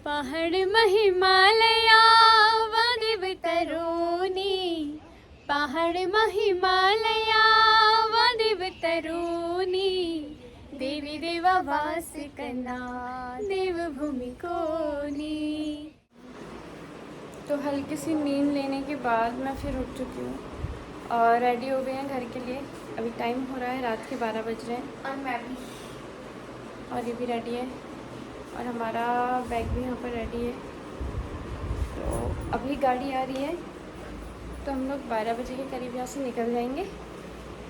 पहाड़ महिमालया वदिव तरुणी, पहाड़ महिमालया वदिव तरुणी, देवी देवा वास करना देवभूमि कोनी। तो हल्की सी नींद लेने के बाद मैं फिर उठ चुकी हूँ और रेडी हो गए हैं घर के लिए। अभी टाइम हो रहा है रात के 12 बज रहे हैं और मैं भी, और ये भी रेडी है और हमारा बैग भी यहाँ पर रेडी है। तो अभी गाड़ी आ रही है तो हम लोग 12 बजे के करीब यहाँ से निकल जाएंगे।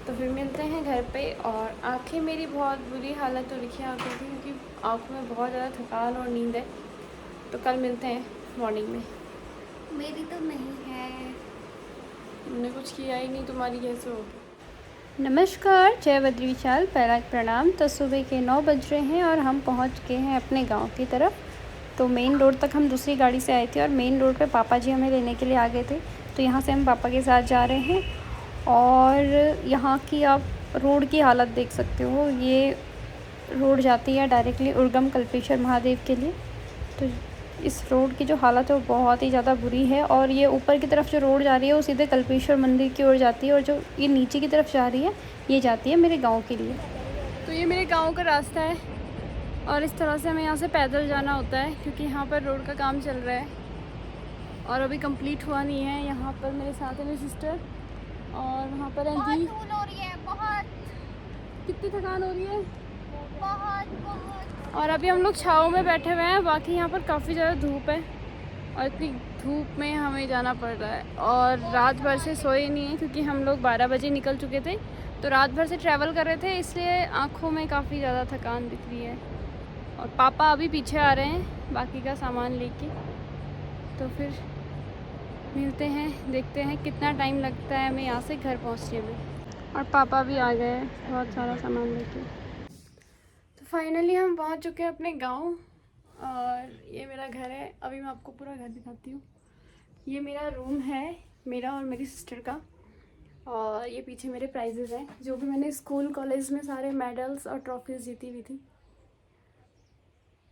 तो फिर मिलते हैं घर पे। और आंखें मेरी बहुत बुरी हालत हो रखी है आँखों की, क्योंकि आँखों में बहुत ज़्यादा थकान और नींद है। तो कल मिलते हैं मॉर्निंग में। मेरी तो नहीं है। तुमने कुछ किया ही नहीं, तुम्हारी कैसे होगी। नमस्कार, जय बद्री विशाल, पहला प्रणाम। तो सुबह के 9 बज रहे हैं और हम पहुंच गए हैं अपने गांव की तरफ। तो मेन रोड तक हम दूसरी गाड़ी से आए थे और मेन रोड पे पापा जी हमें लेने के लिए आ गए थे। तो यहाँ से हम पापा के साथ जा रहे हैं। और यहाँ की आप रोड की हालत देख सकते हो। ये रोड जाती है डायरेक्टली उर्गम कल्पेश्वर महादेव के लिए। तो इस रोड की जो हालत है वो बहुत ही ज़्यादा बुरी है। और ये ऊपर की तरफ जो रोड जा रही है वो सीधे कल्पेश्वर मंदिर की ओर जाती है, और जो ये नीचे की तरफ जा रही है ये जाती है मेरे गांव के लिए। तो ये मेरे गांव का रास्ता है और इस तरह से हमें यहाँ से पैदल जाना होता है, क्योंकि यहाँ पर रोड का काम चल रहा है और अभी कंप्लीट हुआ नहीं है। यहाँ पर मेरे साथ है मेरी सिस्टर और वहाँ पर है दी। बहुत धूल हो रही है, बहुत। कितनी थकान हो रही है। बहुत। और अभी हम लोग छाँव में बैठे हुए हैं, बाकी यहाँ पर काफ़ी ज़्यादा धूप है और इतनी धूप में हमें जाना पड़ रहा है। और रात भर से सोए नहीं है, क्योंकि हम लोग 12 बजे निकल चुके थे। तो रात भर से ट्रैवल कर रहे थे, इसलिए आँखों में काफ़ी ज़्यादा थकान दिख रही है। और पापा अभी पीछे आ रहे हैं बाकी का सामान लेके। तो फिर मिलते हैं, देखते हैं कितना टाइम लगता है हमें यहाँ से घर पहुँचने में। और पापा भी आ गए हैं बहुत सारा सामान लेके। तो फाइनली हम पहुँच चुके हैं अपने गाँव और ये मेरा घर है। अभी मैं आपको पूरा घर दिखाती हूँ। ये मेरा रूम है, मेरा और मेरी सिस्टर का। और ये पीछे मेरे प्राइजेज़ हैं, जो भी मैंने स्कूल कॉलेज में सारे मेडल्स और ट्रॉफीज़ जीती हुई थी।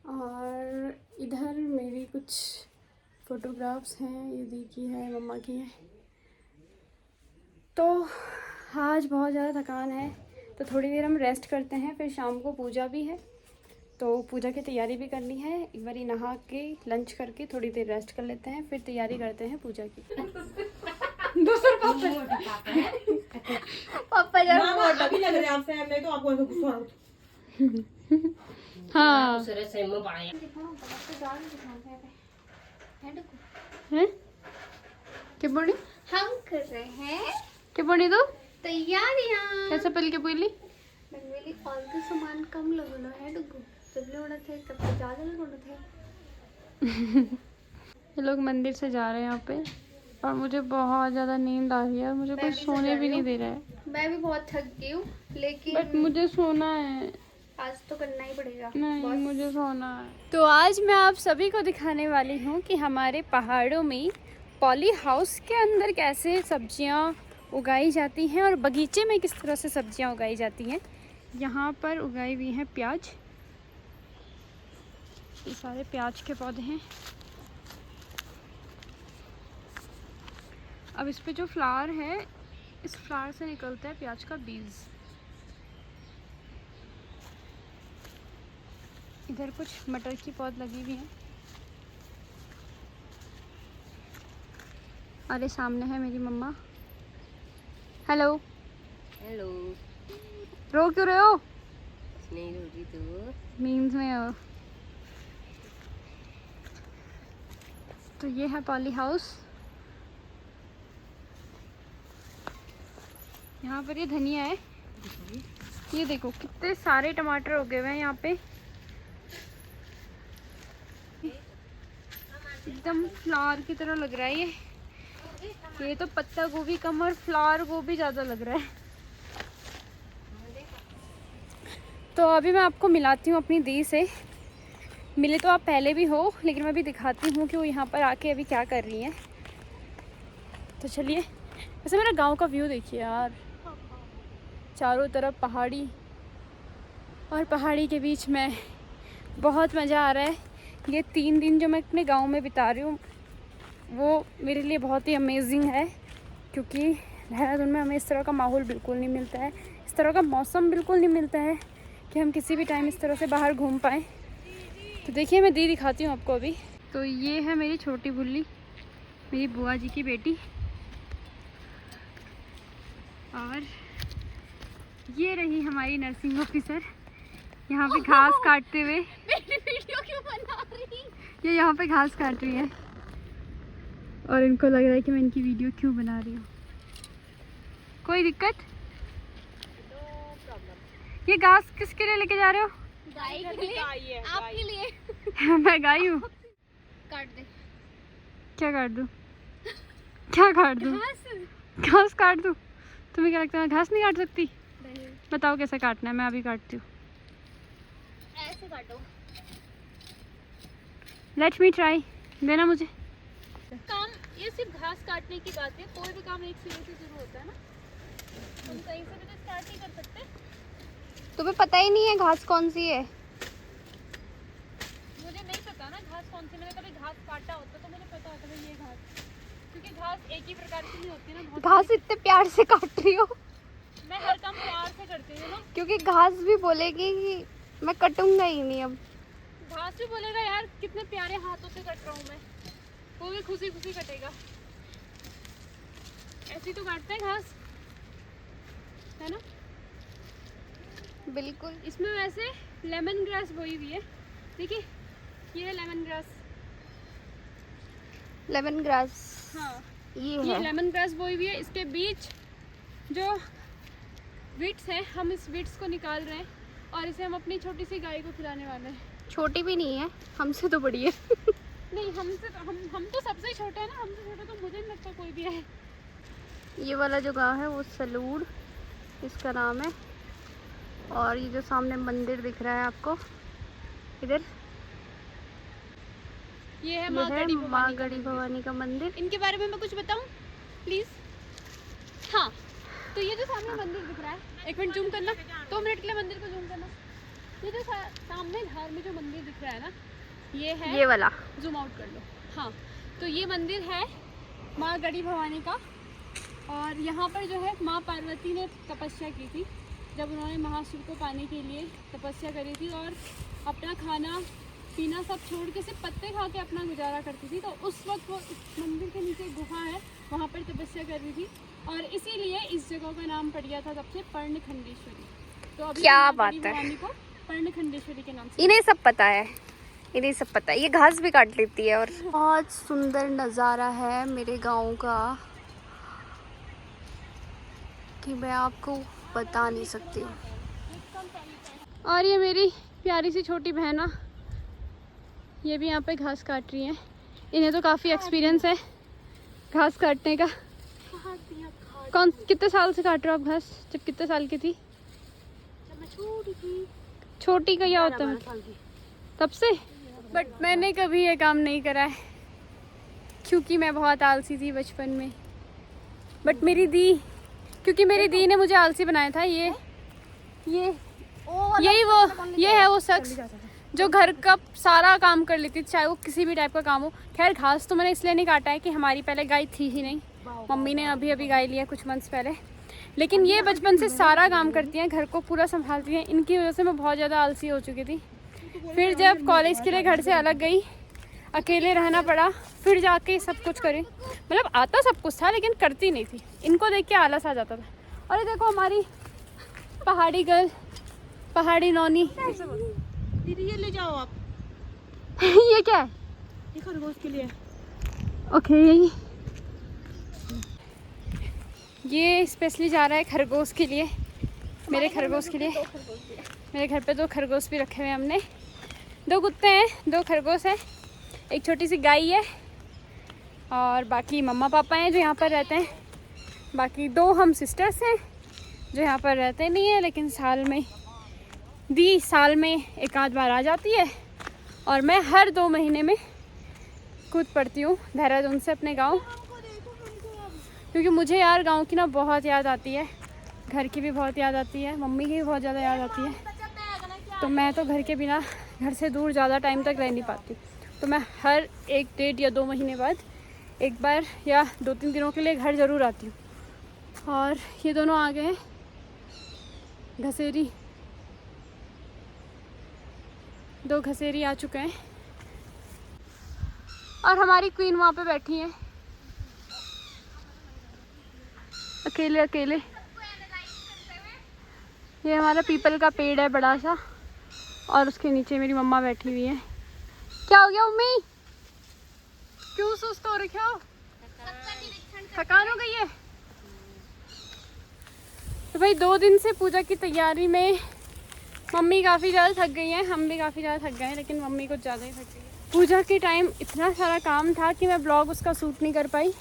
और इधर मेरी कुछ फ़ोटोग्राफ्स हैं, ये दी की है, मम्मा की है। तो आज बहुत ज़्यादा थकान है, तो थोड़ी देर हम रेस्ट करते हैं। फिर शाम को पूजा भी है, तो पूजा की तैयारी भी करनी है। एक बारी नहा के लंच करके थोड़ी देर रेस्ट कर लेते हैं, फिर तैयारी करते हैं पूजा की। दूसरा पापा जब मोटा भी लग रहा है आपसे, नहीं तो आपको ऐसा गुस्सा हाँ हैं क्या बोली, हम कर रहे हैं क्या बोली तो तैयारियां। कैसे पल के बोली। मेरे फालतू सामान कम लगना है डुगू, जब लोड़ा थे तब तो ज़्यादा लगना थे। ये लोग मंदिर से जा रहे हैं यहाँ पे और मुझे बहुत ज़्यादा नींद आ रही है और मुझे कोई सोने भी नहीं दे रहा है। मैं भी बहुत थक गई हूँ, लेकिन बट मुझे सोना है। आज तो करना ही पड़ेगा। नहीं, मुझे सोना है। तो आज मैं आप सभी को दिखाने वाली हूँ कि हमारे पहाड़ों में पॉली हाउस के अंदर कैसे सब्जियाँ उगाई जाती हैं और बगीचे में किस तरह से सब्जियाँ उगाई जाती हैं। यहाँ पर उगाई हुई हैं प्याज, ये सारे प्याज के पौधे हैं। अब इस पे जो फ्लावर है, इस फ्लावर से निकलता है प्याज का बीज। इधर कुछ मटर की पौध लगी हुई है और ये सामने है मेरी मम्मा। Hello hello. रो क्यों रहे हो। नहीं रो रही तो नींद में हो। तो ये है पॉली हाउस। यहाँ पर ये धनिया है, ये देखो कितने सारे टमाटर उगे हुए हैं यहाँ पे। एकदम फ्लावर की तरह लग रहा है ये तो पत्ता गोभी कम और फ्लावर गोभी ज़्यादा लग रहा है। तो अभी मैं आपको मिलाती हूँ अपनी दी से। मिले तो आप पहले भी हो, लेकिन मैं भी दिखाती हूँ कि वो यहाँ पर आके अभी क्या कर रही हैं। तो चलिए, वैसे मेरा गांव का व्यू देखिए यार, चारों तरफ पहाड़ी और पहाड़ी के बीच में बहुत मज़ा आ रहा है। ये 3 दिन जो मैं अपने गांव में बिता रही हूँ वो मेरे लिए बहुत ही अमेजिंग है, क्योंकि देहरादून में हमें इस तरह का माहौल बिल्कुल नहीं मिलता है, इस तरह का मौसम बिल्कुल नहीं मिलता है कि हम किसी भी टाइम इस तरह से बाहर घूम पाएँ। तो देखिए मैं दी दिखाती हूँ आपको अभी। तो ये है मेरी छोटी बुल्ली, मेरी बुआ जी की बेटी, और ये रही हमारी नर्सिंग ऑफिसर यहाँ पे घास काटते हुए। मेरी वीडियो क्यों बना रही? ये यहाँ पे घास काट रही है और इनको लग रहा है कि मैं इनकी वीडियो क्यों बना रही हूँ। कोई दिक्कत? ये घास किसके लिए लेके जा रहे हो? गाय के लिए, आपके लिए। मैं गाय हूँ। काट दे। क्या काट दूँ? क्या काट दूँ? घास काट दूँ? तुम्हें क्या लगता है मैं घास नहीं काट सकती? नहीं। बताओ कैसे काटना है, मैं अभी काटती हूँ। ऐसे काटो। लेट मी ट्राई, देना मुझे। काम ये सिर्फ घास काटने की बात है, कोई भी काम एक सिरे से शुरू होता है ना, तुम कहीं से भी तो स्टार्ट नहीं कर सकते। तुम्हें पता ही नहीं है घास कौन सी है? मुझे नहीं पता ना घास कौन सी, मैंने कभी घास काटा होता तो मुझे पता होता है ये घास, क्योंकि घास एक ही प्रकार की नहीं होती ना, बहुत घास इतने प्यार से काट रही हो। मैं हर काम प्यार से करती हूँ ना। क्योंकि घास भी बोलेगी कि मैं कटूंगा ही नहीं अब। घास भी बोलेगा यार कितने प्यारे हाथों से कट रहा हूँ मैं, वो भी खुशी खुशी कटेगा। ऐसी तो काटते हैं घास, है ना? बिल्कुल। इसमें वैसे लेमन ग्रास बोई हुई है, देखिए ये है लेमन ग्रास। लेमन ग्रास, हाँ ये ये है। लेमन ग्रास बोई हुई है। इसके बीच जो वीट्स है, हम इस वीट्स को निकाल रहे हैं और इसे हम अपनी छोटी सी गाय को खिलाने वाले हैं। छोटी भी नहीं है, हमसे तो बड़ी है। नहीं हमसे तो हम तो सबसे छोटे हैं ना, हमसे छोटा तो मुझे नहीं लगता कोई भी है। ये वाला जो गांव है वो सलूड़ इसका नाम है, और ये जो सामने मंदिर दिख रहा है आपको इधर, ये है ये माँ है गढ़ी माँ भवानी का गढ़ी मंदिर। भवानी का मंदिर। इनके बारे में मैं कुछ बताऊं प्लीज? हाँ, तो ये जो सामने मंदिर दिख रहा है, एक मिनट जूम करना, 2 मिनट के लिए मंदिर को जूम करना। ये जो सामने धार में जो मंदिर दिख रहा है ना, ये है, ये वाला जूम आउट कर लो। हाँ, तो ये मंदिर है माँ गढ़ी भवानी का, और यहाँ पर जो है माँ पार्वती ने तपस्या की थी जब उन्होंने महाशिव को पाने के लिए तपस्या करी थी, और अपना खाना पीना सब छोड़ के सिर्फ पत्ते खा के अपना गुजारा करती थी। तो उस वक्त वो इस मंदिर के नीचे गुफा है, वहाँ पर तपस्या कर रही थी, और इसीलिए इस जगह का नाम पड़ गया था तब से पर्णखंडेश्वरी। तो अभी क्या माँ बात गढ़ी है। भवानी को पर्णखंडेश्वरी के नाम से। इन्हें सब पता है, इन्हें सब पता है। ये घास भी काट लेती है। और बहुत सुंदर नज़ारा है मेरे गांव का कि मैं आपको बता नहीं सकती हूँ। और ये मेरी प्यारी सी छोटी बहना, ये भी यहाँ पे घास काट रही हैं। इन्हें तो काफ़ी एक्सपीरियंस है घास काटने का। कौन कितने साल से काट रहे हो आप घास? जब कितने साल की थी? जब मैं छोटी थी। छोटी का क्या होता है? तब से? बट मैंने कभी ये काम नहीं करा है क्योंकि मैं बहुत आलसी थी बचपन में। बट मेरी दी, क्योंकि मेरी दी ने मुझे आलसी बनाया था। ये है वो शख्स जो घर का सारा काम कर लेती, चाहे वो किसी भी टाइप का काम हो। खैर घास तो मैंने इसलिए नहीं काटा है कि हमारी पहले गाय थी ही नहीं, मम्मी ने अभी अभी गाय लिया कुछ मंथ्स पहले। लेकिन ये बचपन से सारा काम करती हैं, घर को पूरा संभालती हैं। इनकी वजह से मैं बहुत ज़्यादा आलसी हो चुकी थी। फिर जब कॉलेज के लिए घर से अलग गई, अकेले रहना पड़ा, फिर जाके सब कुछ करी। मतलब आता सब कुछ था लेकिन करती नहीं थी। इनको देख के आलस आ जाता था। और ये देखो हमारी पहाड़ी गर्ल, पहाड़ी नौनी। दीदी ये ले जाओ आप। ये क्या है? ये खरगोश के लिए। ओके, ये स्पेशली जा रहा है खरगोश के लिए, मेरे खरगोश के लिए। मेरे घर पे 2 खरगोश भी रखे हुए हैं हमने। 2 कुत्ते हैं, 2 खरगोश हैं, एक छोटी सी गाय है, और बाकी मम्मा पापा हैं जो यहाँ पर रहते हैं। बाकी 2 हम सिस्टर्स हैं जो यहाँ पर रहते नहीं हैं, लेकिन साल में एक आध बार आ जाती है। और मैं हर 2 महीने में कूद पड़ती हूँ देहरादून से अपने गांव, क्योंकि मुझे यार गांव की ना बहुत याद आती है, घर की भी बहुत याद आती है, मम्मी की भी बहुत ज़्यादा याद आती है। तो मैं तो घर के बिना, घर से दूर ज़्यादा टाइम तक रह नहीं पाती। तो मैं हर 1 या 2 महीने बाद एक बार या 2-3 दिनों के लिए घर ज़रूर आती हूँ। और ये दोनों आ गए हैं, घसेरी, 2 घसेरी आ चुके हैं और हमारी क्वीन वहाँ पे बैठी है अकेले अकेले। ये हमारा पीपल का पेड़ है बड़ा सा और उसके नीचे मेरी मम्मा बैठी हुई है। क्या हो गया मम्मी, क्यों सुस्त हो रखे हो? थकान हो गई है? तो भाई 2 दिन से पूजा की तैयारी में मम्मी काफ़ी ज़्यादा थक गई हैं, हम भी काफ़ी ज़्यादा थक गए हैं, लेकिन मम्मी कुछ ज़्यादा ही थक गई है। पूजा के टाइम इतना सारा काम था कि मैं ब्लॉग उसका शूट नहीं कर पाई,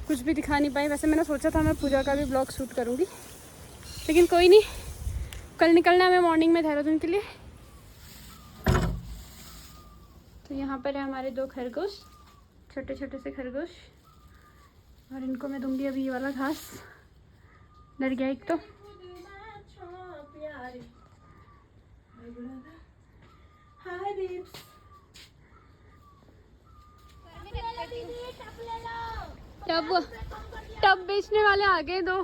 कुछ भी दिखा नहीं पाई। वैसे मैंने सोचा था मैं पूजा का भी ब्लॉग शूट करूँगी, लेकिन कोई नहीं, कल निकलना है हमें मॉर्निंग में देहरादून के लिए। तो यहाँ पर है हमारे 2 खरगोश, छोटे छोटे से खरगोश, और इनको मैं दूंगी अभी ये वाला घास। डर गया एक तो। टब बेचने वाले आ गए 2।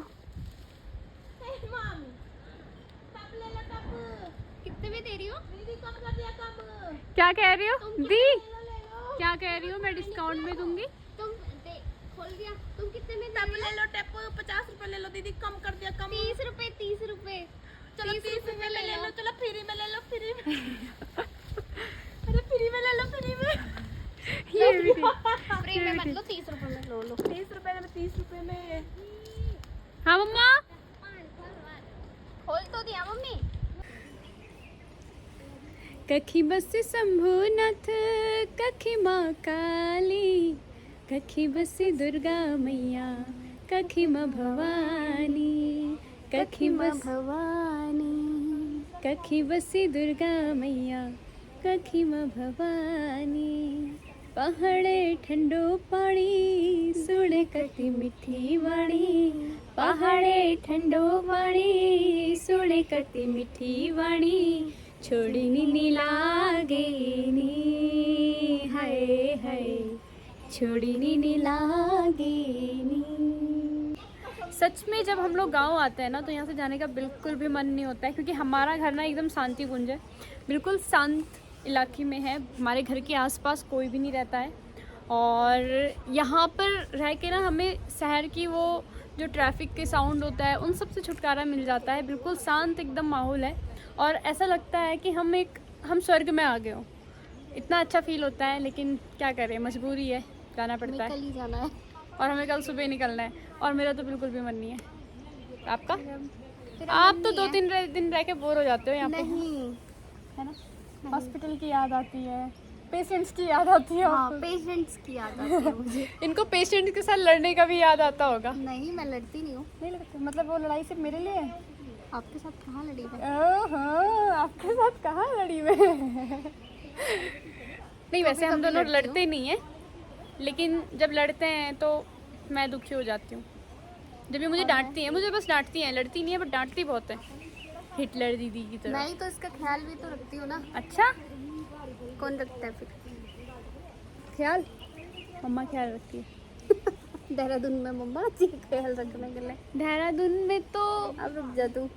कितने में दे रही हो? क्या कह रही हो दी? क्या कह रही हो? मैं डिस्काउंट में दूंगी। तुम खोल दिया। तुम कितने में टप ले लो, टप 50 रुपए ले लो दीदी, कम कर दिया, कम। 30 रुपए 30 रुपए। चलो 30 रुपए ले लो, चलो फ्री में ले लो, फ्री में। अरे फ्री में ले लो, फ्री में। ये भी फ्री में मत लो, 30 रुपए में लो। 30 रुपए में, 30 रुपए में। हाँ मम्मा, खोल तो दिया मम्मी। कखी बस शंभुनाथ, कखी माँ काली, कखी बसी दुर्गा मैया, कखी माँ भवानी, कखी माँ भवानी, कखी बसी दुर्गा मैया, कखी माँ भवानी। पहाड़े ठंडो पानी, सुने कति मीठी वाणी, पहाड़े ठंडो पानी, सुने कति मीठी वाणी। छोड़ी नी लागे नी, हाय हाय, छोड़ी नी लागे नी। सच में जब हम लोग गांव आते हैं ना, तो यहाँ से जाने का बिल्कुल भी मन नहीं होता है, क्योंकि हमारा घर ना एकदम शांति कुंज है, बिल्कुल शांत इलाके में है। हमारे घर के आसपास कोई भी नहीं रहता है, और यहाँ पर रह के ना हमें शहर की वो जो ट्रैफिक के साउंड होता है उन सब से छुटकारा मिल जाता है। बिल्कुल शांत एकदम माहौल है, और ऐसा लगता है कि हम स्वर्ग में आ गए हो। इतना अच्छा फील होता है, लेकिन क्या करें, मजबूरी है, जाना पड़ता है। कल ही जाना है और हमें कल सुबह निकलना है, और मेरा तो बिल्कुल भी मन नहीं है। आपका? आप तो 2-3 दिन रह के बोर हो जाते हो यहाँ पे, नहीं है ना? हॉस्पिटल की याद आती है, पेशेंट्स की याद आती है। हाँ, पेशेंट्स की याद आती है मुझे। इनको पेशेंट के साथ लड़ने का भी याद आता होगा। नहीं, मैं लड़ती नहीं हूँ। नहीं लगता, मतलब वो लड़ाई सिर्फ मेरे लिए है? आपके साथ कहाँ लड़ी है? ओहो, आपके साथ कहाँ लड़ी मैं? नहीं, वैसे हम दोनों लड़ते नहीं हैं, लेकिन जब लड़ते हैं तो मैं दुखी हो जाती हूँ। जब ये मुझे डांटती हैं, मुझे बस डांटती हैं, लड़ती नहीं है, बट डांटती बहुत है, हिटलर दीदी की तरह। मैं ही तो इसका ख्याल भी तो रखती हूँ ना। अच्छा, कौन रखता है फिर ख्याल? मम्मा ख्याल रखती है। देहरादून में मम्मा जी ख्याल रखने के लिए। देहरादून में तो अब रुक जा तू।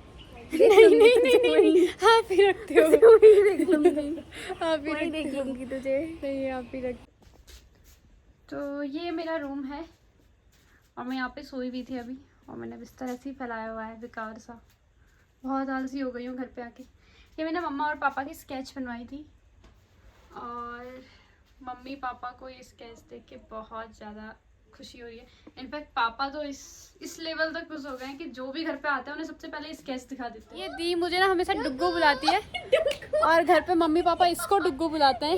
नहीं, आप ही रखते हो। देख लूंगी, आप ही वही देख लूंगी तुझे। नहीं, आप ही रख। तो ये मेरा रूम है, और मैं यहाँ पे सोई भी थी अभी, और मैंने बिस्तर ऐसे ही फैलाया हुआ है बेकार सा। बहुत आलसी हो गई हूँ घर पे आके। ये मैंने मम्मा और पापा की स्केच बनवाई थी, और मम्मी पापा को ये स्केच देख के बहुत ज़्यादा खुशी हो रही है। इनफैक्ट पापा तो इस लेवल तक खुश हो गए हैं कि जो भी घर पे आते हैं उन्हें सबसे पहले स्केच दिखा देते हैं। ये दी मुझे ना हमेशा डुग्गू बुलाती है, और घर पे मम्मी पापा इसको डुग्गू बुलाते हैं।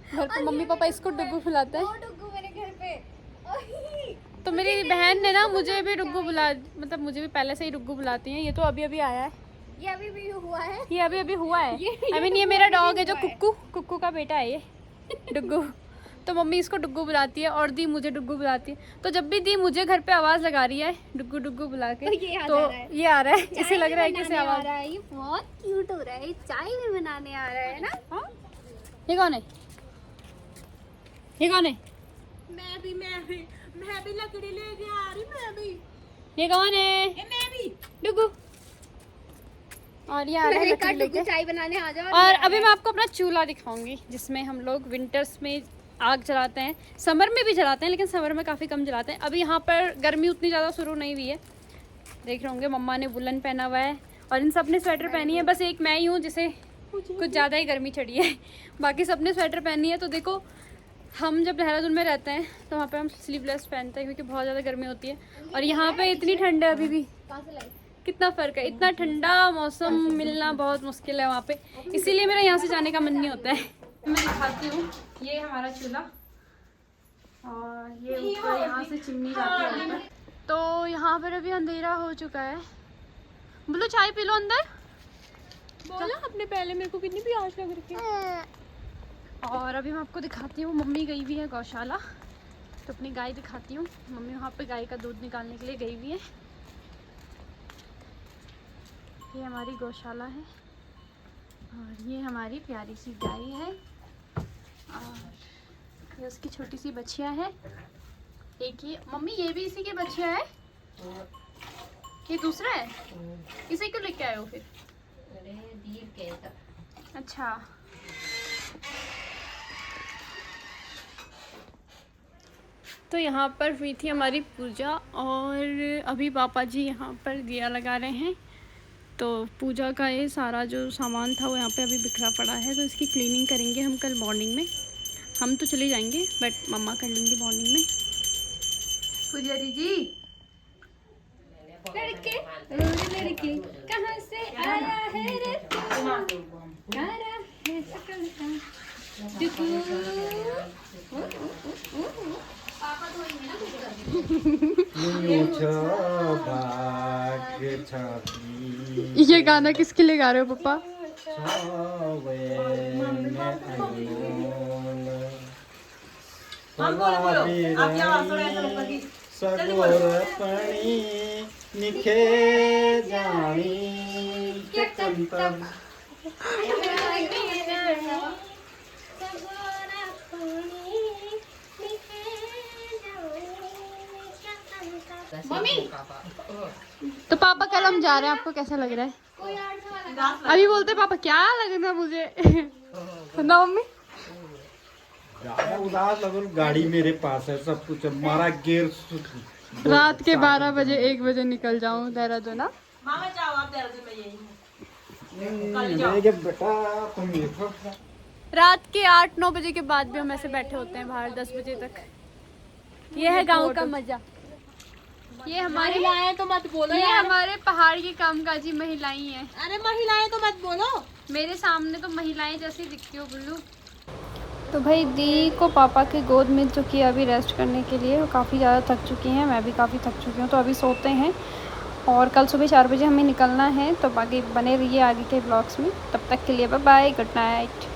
घर पे मम्मी पापा इसको डुग्गू बुलाते हैं। डुग्गू मेरे घर पे। तो मेरी बहन ने ना मुझे भी डुग्गू मतलब मुझे भी पहले से ही डुग्गू बुलाती हैं। ये तो अभी अभी आया है, ये अभी भी हुआ है। ये अभी अभी हुआ है। आई मीन ये मेरा डॉग है जो कुक्कू का बेटा है, ये डुग्गू। तो मम्मी इसको डुग्गू बुलाती है, और दी मुझे डुग्गू बुलाती है। तो जब भी दी मुझे घर पे आवाज लगा रही है डुग्गू डुग्गू बुला के, तो ये आ रहा है, इसे लग रहा है कि इसे आवाज आ रहा है। ये बहुत क्यूट हो रहा है, चाय भी बनाने आ रहा है ना। हाँ? ये कौन है? ये कौन है? मैं भी लकड़ी लेके आ रही, मैं भी। ये कौन है? ये मैं भी। डुगू। और ये आ रहा है लकड़ी लेके। चाय बनाने आ जाओ। और अभी मैं आपको अपना चूल्हा दिखाऊंगी जिसमें हम लोग विंटर्स में आग जलाते हैं, समर में भी जलाते हैं, लेकिन समर में काफ़ी कम जलाते हैं। अभी यहाँ पर गर्मी उतनी ज़्यादा शुरू नहीं हुई है। देख रहे होंगे मम्मा ने वुलन पहना हुआ है और इन सब ने स्वेटर पहनी है। बस एक मैं ही हूँ जिसे कुछ ज़्यादा ही गर्मी चढ़ी है, बाकी सब ने स्वेटर पहनी है। तो देखो, हम जब देहरादून में रहते हैं तो वहाँ पे हम स्लीवलेस पहनते हैं क्योंकि बहुत ज़्यादा गर्मी होती है। और यहाँ पे इतनी ठंड है अभी भी, कितना फ़र्क है। इतना ठंडा मौसम मिलना बहुत मुश्किल है वहाँ पे, इसीलिए मेरा यहाँ से जाने का मन नहीं होता है। मैं दिखाती हूँ, ये हमारा चूल्हा और ये ऊपर यहाँ से चिमनी जाती है ऊपर। तो यहाँ पर अभी अंधेरा हो चुका है। बोलो चाय पी लो अंदर। बोला अपने पहले, मेरे को कितनी प्यास लग रही है। और अभी मैं आपको दिखाती हूँ, मम्मी गई हुई है गौशाला, तो अपनी गाय दिखाती हूँ। मम्मी वहाँ पे गाय का दूध निकालने के लिए गई हुई है। ये हमारी गौशाला है और ये हमारी प्यारी सी गाय है और ये उसकी छोटी सी बच्चियाँ है। एक ये मम्मी, ये भी इसी के बच्चियाँ है। ये दूसरा है, इसे क्यों लेके आए हो फिर? अच्छा, तो यहाँ पर हुई थी हमारी पूजा और अभी पापा जी यहाँ पर दिया लगा रहे हैं। तो पूजा का ये सारा जो सामान था वो यहाँ पे अभी बिखरा पड़ा है, तो इसकी क्लीनिंग करेंगे हम कल मॉर्निंग में। हम तो चले जाएंगे बट मम्मा कर लेंगी मॉर्निंग में। पुजारी जी, लड़के लड़के कहाँ से आया है रे, आया है सकल का पापा धोएंगे ना। ये गाना किसके लिए गा रहे हो पापा? निखे जानी मम्मी, तो पापा कल हम जा रहे हैं, आपको कैसा लग रहा है? अभी बोलते पापा क्या लग रहा है मुझे ना मम्मी? ज्यादा उदास लगो, गाड़ी मेरे पास है, सब कुछ हमारा गियर। रात के 12 बजे 1 बजे निकल जाऊं देहरादून ना। मामा जाओ आप देहरादून में, यही बेटा तुम देखो, रात के 8-9 बजे के बाद भी हम ऐसे बैठे होते हैं बाहर 10 बजे तक। ये है गांव का मजा। ये हमारी महिलाएं तो मत बोलो ये यार। हमारे पहाड़ की कामकाजी महिलाएं हैं। अरे महिलाएं तो मत बोलो, मेरे सामने तो महिलाएं जैसी दिखती हो बुल्लू। तो भाई दी को पापा के गोद में जो कि अभी रेस्ट करने के लिए, वो काफ़ी ज़्यादा थक चुकी हैं, मैं भी काफ़ी थक चुकी हूँ। तो अभी सोते हैं और कल सुबह 4 बजे हमें निकलना है। तो बाकी बने रहिए आगे के ब्लॉग्स में। तब तक के लिए बाय बाय, गुड नाइट।